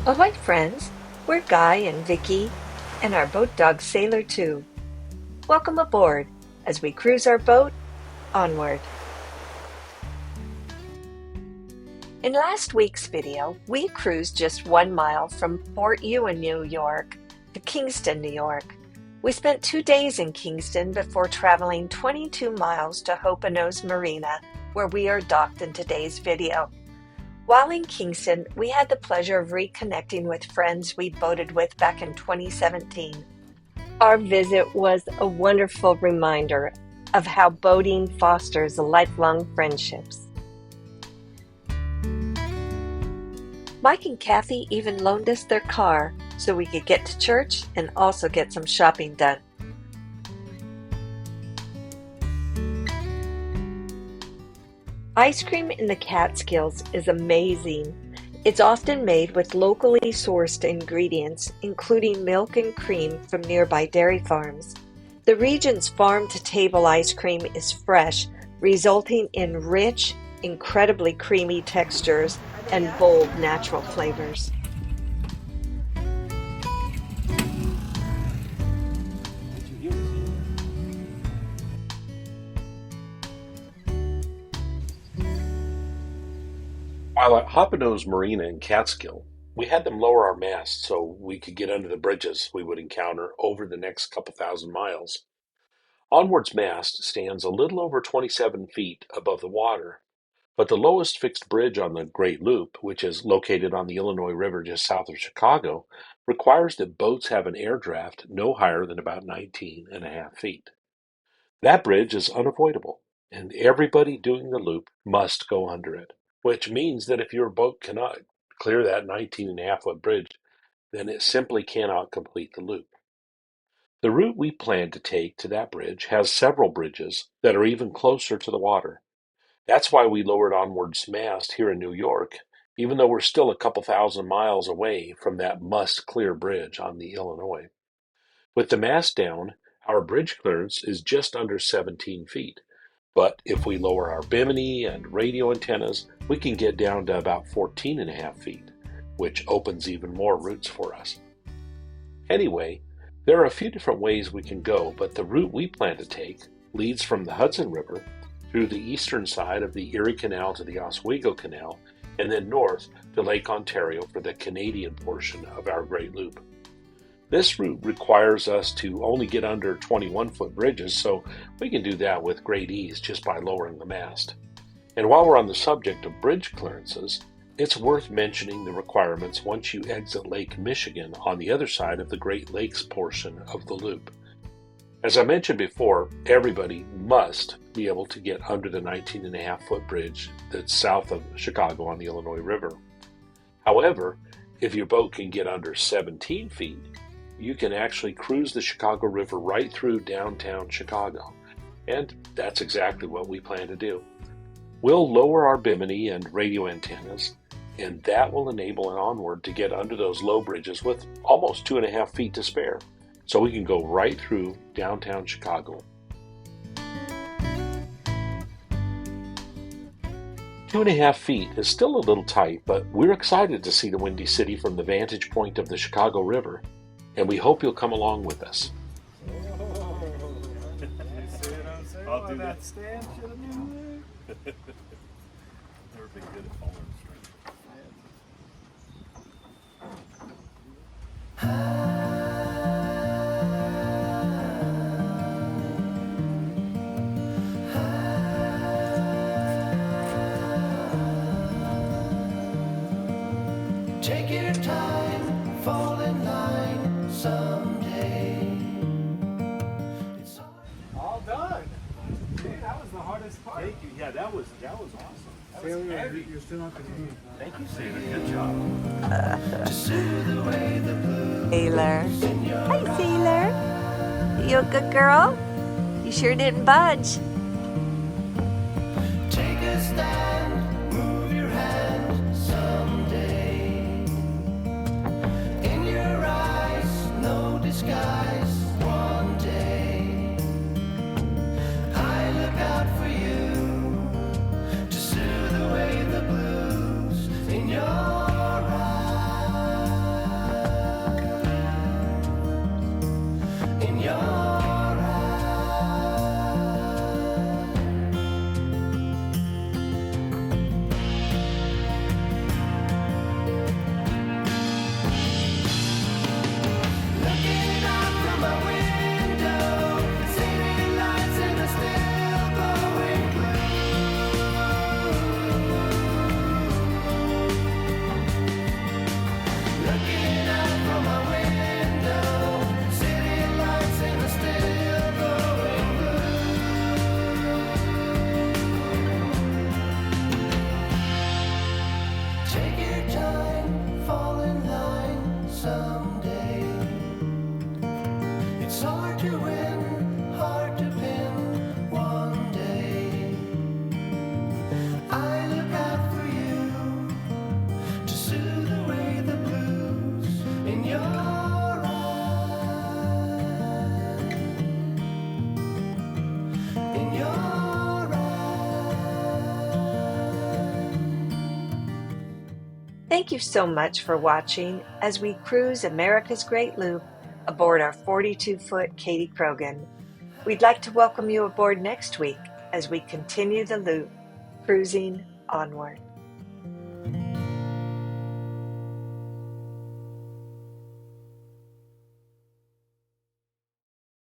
Ahoy friends, we're Guy and Vicky and our boat dog Sailor 2. Welcome aboard as we cruise our boat onward. In last week's video, we cruised just 1 mile from Fort Ewan, New York to Kingston, New York. We spent 2 days in Kingston before traveling 22 miles to Hope-A-Nose Marina, where we are docked in today's video. While in Kingston, we had the pleasure of reconnecting with friends we boated with back in 2017. Our visit was a wonderful reminder of how boating fosters lifelong friendships. Mike and Kathy even loaned us their car so we could get to church and also get some shopping done. Ice cream in the Catskills is amazing. It's often made with locally sourced ingredients, including milk and cream from nearby dairy farms. The region's farm-to-table ice cream is fresh, resulting in rich, incredibly creamy textures and bold natural flavors. While at Hope-A-Nose Marina in Catskill, we had them lower our mast so we could get under the bridges we would encounter over the next couple thousand miles. Onward's mast stands a little over 27 feet above the water, but the lowest fixed bridge on the Great Loop, which is located on the Illinois River just south of Chicago, requires that boats have an air draft no higher than about 19.5 feet. That bridge is unavoidable, and everybody doing the loop must go under it, which means that if your boat cannot clear that 19.5 foot bridge, then it simply cannot complete the loop. The route we plan to take to that bridge has several bridges that are even closer to the water. That's why we lowered Onward's mast here in New York, even though we're still a couple thousand miles away from that must-clear bridge on the Illinois. With the mast down, our bridge clearance is just under 17 feet. But if we lower our bimini and radio antennas, we can get down to about 14.5 feet, which opens even more routes for us. Anyway, there are a few different ways we can go, but the route we plan to take leads from the Hudson River through the eastern side of the Erie Canal to the Oswego Canal, and then north to Lake Ontario for the Canadian portion of our Great Loop. This route requires us to only get under 21-foot bridges, so we can do that with great ease just by lowering the mast. And while we're on the subject of bridge clearances, it's worth mentioning the requirements once you exit Lake Michigan on the other side of the Great Lakes portion of the loop. As I mentioned before, everybody must be able to get under the 19.5-foot bridge that's south of Chicago on the Illinois River. However, if your boat can get under 17 feet, you can actually cruise the Chicago River right through downtown Chicago. And that's exactly what we plan to do. We'll lower our bimini and radio antennas, and that will enable an Onward to get under those low bridges with almost 2.5 feet to spare, so we can go right through downtown Chicago. 2.5 feet is still a little tight, but we're excited to see the Windy City from the vantage point of the Chicago River, and we hope you'll come along with us. I'll do that. Stand should have been there. Never been good at following strings. Take your time, fall in line someday. All done. Dude, that was the hardest part. Thank you. Yeah, that was awesome. Sailor, you're still not going to hear. Thank you, Sailor. Good job. Sailor. Hi, Sailor. You a good girl? You sure didn't budge. Take a stand, move your hand someday. In your eyes, no disguise. One day, I look out for you to soothe away the blues in your eyes. Thank you so much for watching as we cruise America's Great Loop aboard our 42-foot Katie Krogan. We'd like to welcome you aboard next week as we continue the loop, cruising onward.